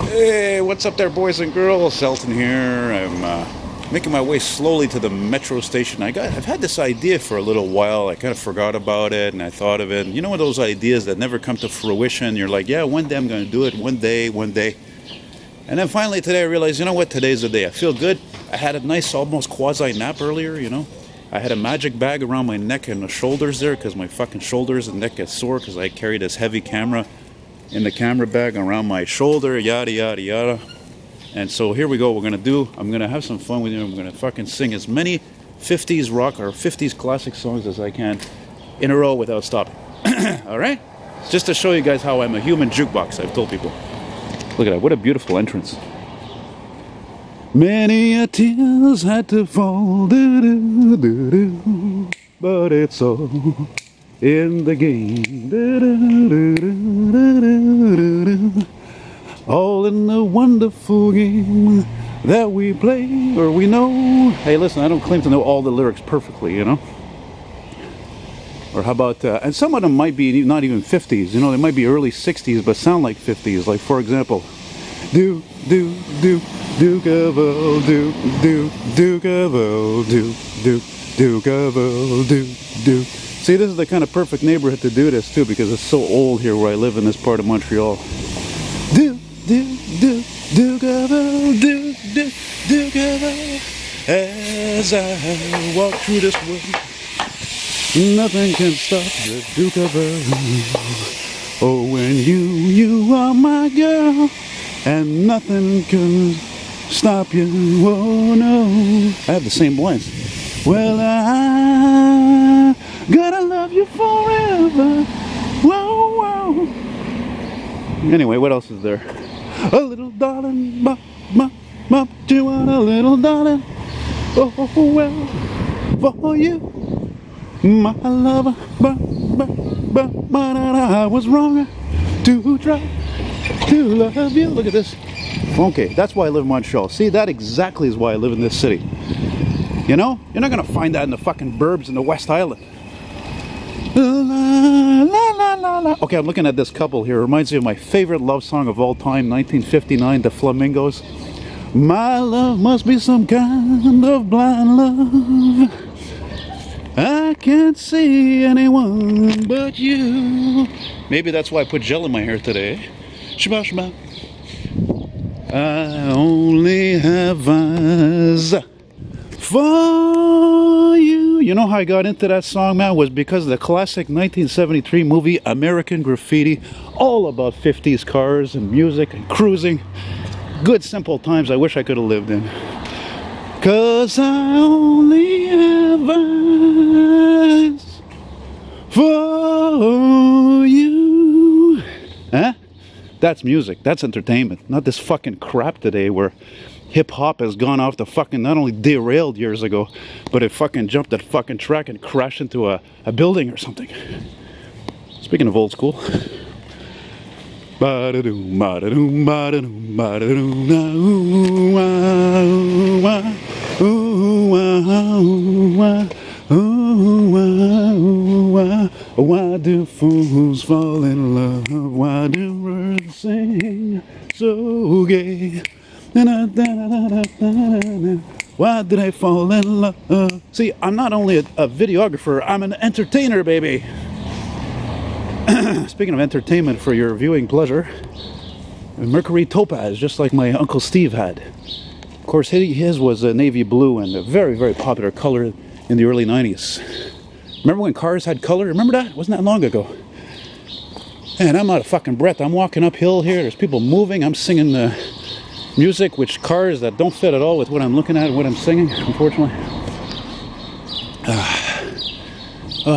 Hey, what's up there, boys and girls? Elton here. I'm making my way slowly to the metro station. I've had this idea for a little while. I kind of forgot about it, and I thought of it. You know, those ideas that never come to fruition. You're like, yeah, one day I'm going to do it. One day. And then finally today I realized, you know what? Today's the day. I feel good. I had a nice, almost quasi-nap earlier, you know. I had a magic bag around my neck and the shoulders there because my fucking shoulders and neck get sore because I carry this heavy camera in the camera bag around my shoulder, yada yada yada. And so here we go. I'm gonna have some fun with you. I'm gonna fucking sing as many 50s rock or 50s classic songs as I can in a row without stopping. All right, just to show you guys how I'm a human jukebox. I've told people. Look at that, what a beautiful entrance. Many a tears had to fall, but it's all in the game. All in the wonderful game that we play, or we know. Hey, listen, I don't claim to know all the lyrics perfectly, you know. Or how about, and some of them might be not even 50s, you know, they might be early 60s, but sound like 50s. Like, for example, Duke of all, Duke of all, Duke of all, Duke. See, this is the kind of perfect neighborhood to do this too, because it's so old here where I live in this part of Montreal. Duke of all, Duke of all. As I walk through this world, nothing can stop the Duke of all. Oh, when you are my girl, and nothing can stop you. Oh no, I have the same lines. Well, I gotta love you forever. Whoa, whoa. Anyway, what else is there? A little darling, do you want a little darling? Oh well, for you, my lover. But I was wrong to try to love you. Look at this. Okay, that's why I live in Montreal. See, that exactly is why I live in this city. You know? You're not gonna find that in the fucking burbs in the West Island. La, la, la, la, la. Okay, I'm looking at this couple here. It reminds me of my favorite love song of all time, 1959, The Flamingos. My love must be some kind of blind love. I can't see anyone but you. Maybe that's why I put gel in my hair today. Shaba, shaba. I only have eyes for you. You know how I got into that song, man? Was because of the classic 1973 movie American Graffiti. All about 50s cars and music and cruising. Good simple times I wish I could have lived in. 'Cause I only have eyes for you. Huh? That's music. That's entertainment. Not this fucking crap today where hip-hop has gone off the fucking, not only derailed years ago, but it fucking jumped that fucking track and crashed into a building or something. Speaking of old school. Why do fools fall in love? Why do birds sing so gay? Why did I fall in love? See, I'm not only a videographer, I'm an entertainer, baby. Speaking of entertainment for your viewing pleasure, Mercury Topaz, just like my Uncle Steve had. Of course, his was a navy blue and a very, very popular color in the early 90s. Remember when cars had color? Remember that? Wasn't that long ago? And I'm out of fucking breath. I'm walking uphill here. There's people moving. I'm singing the music, which cars that don't fit at all with what I'm looking at and what I'm singing, unfortunately.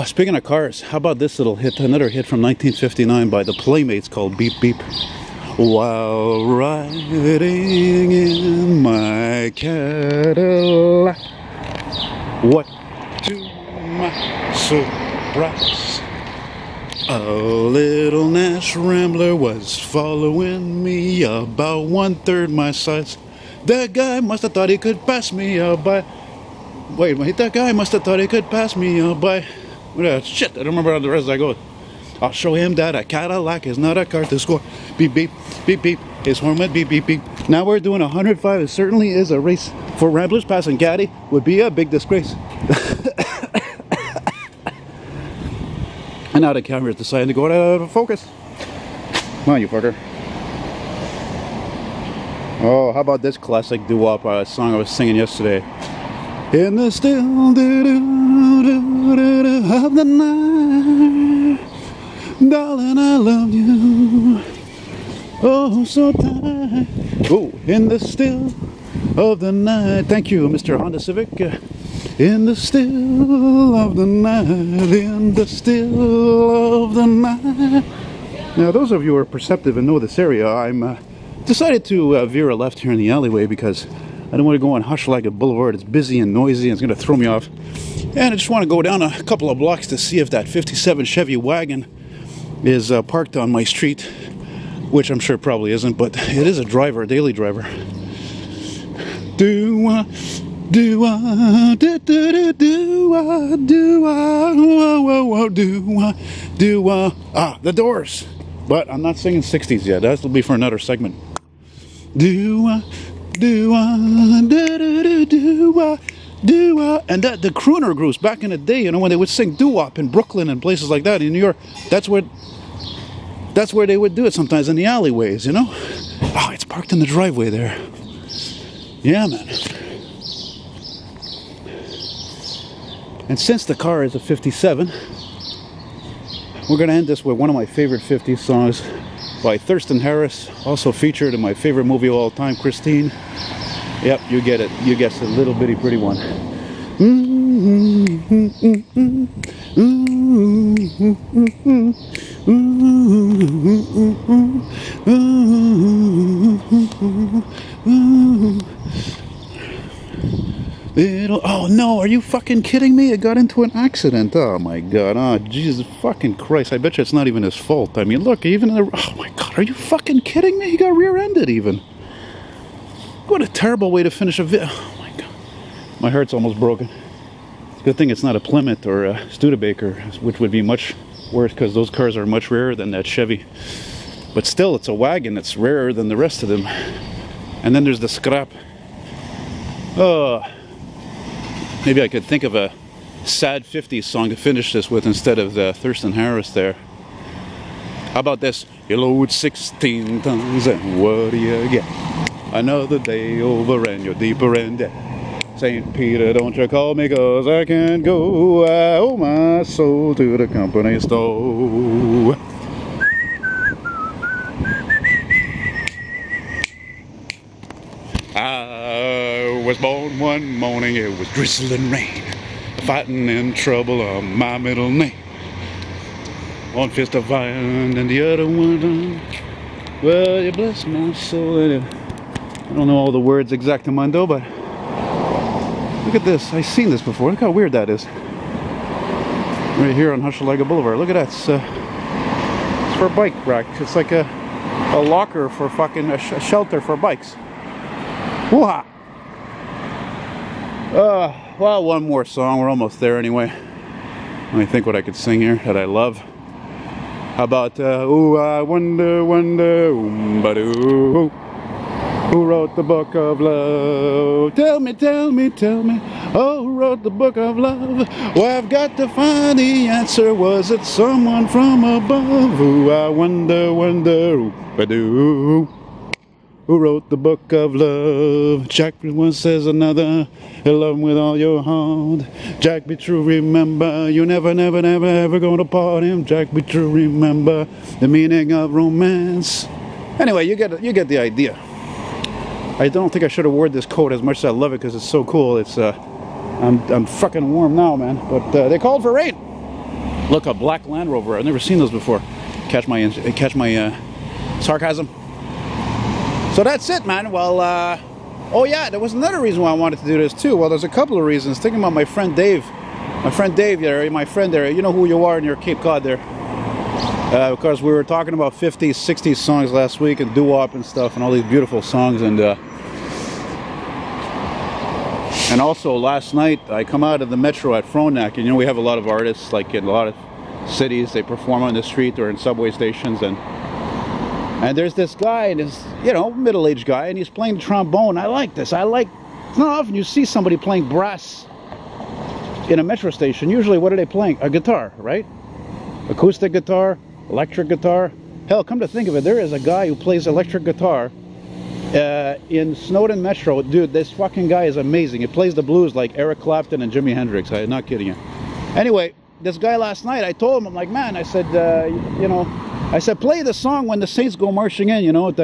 Speaking of cars, how about this little hit? Another hit from 1959 by the Playmates called Beep Beep. While riding in my Cadillac, what to my surprise, a little Nash Rambler was following me about 1/3 my size. That guy must have thought he could pass me by. Wait, that guy must have thought he could pass me by. Shit, I don't remember how the rest of that goes. I'll show him that a Cadillac is not a car to score. Beep, beep. Beep beep. His horn went beep beep beep. Now we're doing 105. It certainly is a race for Ramblers. Passing Gaddy would be a big disgrace. And now the camera's deciding to go out of focus. Come on, you fucker. Oh, how about this classic doo-wop song I was singing yesterday? In the still do-do-do-do-do of the night, darling, I love you. Oh, so tight. Oh, in the still of the night. Thank you, Mr. Honda Civic. In the still of the night, in the still of the night. Now, those of you who are perceptive and know this area, I'm decided to veer a left here in the alleyway because I don't want to go on Hochelaga Boulevard. It's busy and noisy and it's going to throw me off. And I just want to go down a couple of blocks to see if that 57 Chevy wagon is parked on my street, which I'm sure probably isn't, but it is a driver, a daily driver. Do do do do do ah, the Doors. But I'm not singing 60s yet. That'll be for another segment. Do do do do do and that the crooner groups back in the day, you know, when they would sing doo-wop in Brooklyn and places like that in New York, that's where they would do it sometimes, in the alleyways, you know. Oh, it's parked in the driveway there. Yeah, man. And since the car is a 57, we're going to end this with one of my favorite 50s songs by Thurston Harris, also featured in my favorite movie of all time, Christine. Yep, you get it. You guessed it, Little Bitty Pretty One. Oh no, are you fucking kidding me? It got into an accident. Oh my god. Oh Jesus fucking Christ. I bet you it's not even his fault. I mean, look, even oh my god, are you fucking kidding me? He got rear-ended even. What a terrible way to finish a video. Oh my god. My heart's almost broken. It's a good thing it's not a Plymouth or a Studebaker, which would be much worse because those cars are much rarer than that Chevy. But still, it's a wagon that's rarer than the rest of them. And then there's the scrap. Oh. Maybe I could think of a sad 50s song to finish this with instead of the Thurston Harris there. How about this? You load 16 tons and what do you get? Another day over and you're deeper in debt. St. Peter, don't you call me 'cause I can't go. I owe my soul to the company store. I was born one morning, it was drizzling rain. Fighting in trouble on my middle name. One fist of iron and the other one. Well, you bless my soul. I don't know all the words exactamundo, but look at this. I've seen this before. Look how weird that is. Right here on Hochelaga Boulevard. Look at that. It's for a bike rack. It's like a locker for fucking a shelter for bikes. Whoa! Well, one more song. We're almost there anyway. Let me think what I could sing here that I love. How about, ooh, I wonder, ba-doo. Who wrote the book of love? Tell me, tell me, tell me. Oh, who wrote the book of love? Well, I've got to find the answer. Was it someone from above? Ooh, I wonder, ooh, ba-doo. Who wrote the book of love? Jack one says another. You love him with all your heart. Jack, be true, remember. You never, never, never, ever gonna part him. Jack, be true, remember the meaning of romance. Anyway, you get the idea. I don't think I should have worn this coat as much as I love it because it's so cool. It's I'm fucking warm now, man. But they called for rain. Look, a black Land Rover. I've never seen those before. Catch my sarcasm. So that's it, man. Well, oh yeah, there was another reason why I wanted to do this too. Well, there's a couple of reasons. Thinking about my friend Dave. My friend Dave there, you know who you are in your Cape Cod there. Because we were talking about 50s, 60s songs last week and doo-wop and stuff and all these beautiful songs. And also last night I come out of the metro at Frontenac. And you know, we have a lot of artists, like in a lot of cities, they perform on the street or in subway stations. And And there's this guy, and this, you know, middle-aged guy, and he's playing the trombone. I like this. It's not often you see somebody playing brass in a metro station. Usually, what are they playing? A guitar, right? Acoustic guitar, electric guitar. Hell, come to think of it, there is a guy who plays electric guitar in Snowden Metro. Dude, this fucking guy is amazing. He plays the blues like Eric Clapton and Jimi Hendrix. I'm not kidding you. Anyway, this guy last night, I told him, I'm like, man, I said, you know, I said, play the song when the Saints go marching in, you know, and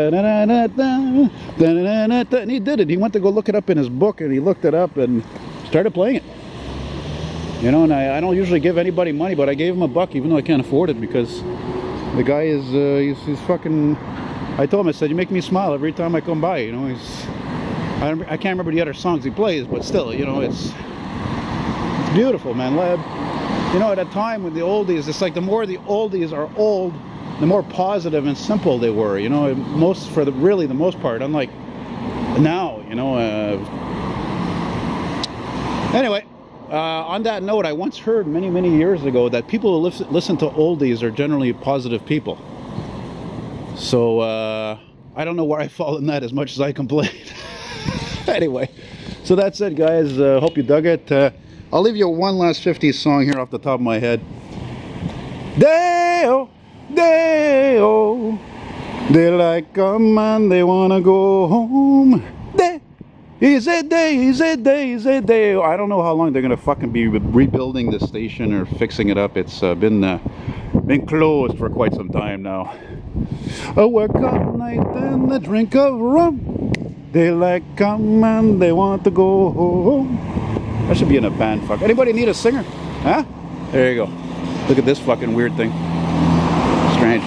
he did it. He went to go look it up in his book, and he looked it up and started playing it. You know, and I don't usually give anybody money, but I gave him $1, even though I can't afford it, because the guy is, he's fucking, I told him, I said, you make me smile every time I come by, you know. I can't remember the other songs he plays, but still, you know, it's beautiful, man. You know, at a time when the oldies, it's like the more the oldies are old, the more positive and simple they were, you know, really the most part, unlike now, you know. Anyway, on that note, I once heard many years ago that people who listen to oldies are generally positive people. So, I don't know where I fall in that as much as I complained. Anyway, so that's it, guys. Hope you dug it. I'll leave you one last 50s song here off the top of my head. Day-o, day-o, daylight come and they wanna go home. Day, is it day, is it day, is it day? I don't know how long they're gonna fucking be rebuilding the station or fixing it up. It's been closed for quite some time now. A work all night and a drink of rum. Daylight come and they want to go home. I should be in a band. Fuck. Anybody need a singer? Huh? There you go. Look at this fucking weird thing. Strange.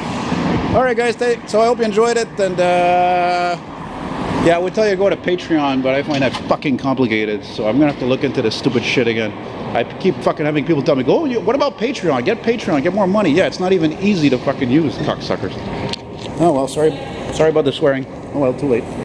Alright, guys. So I hope you enjoyed it. And yeah, I would tell you to go to Patreon, but I find that fucking complicated. So I'm gonna have to look into this stupid shit again. I keep fucking having people tell me, "Go, what about Patreon? Get Patreon, get more money." Yeah, it's not even easy to fucking use, cocksuckers. Oh well, sorry about the swearing. Oh well, too late.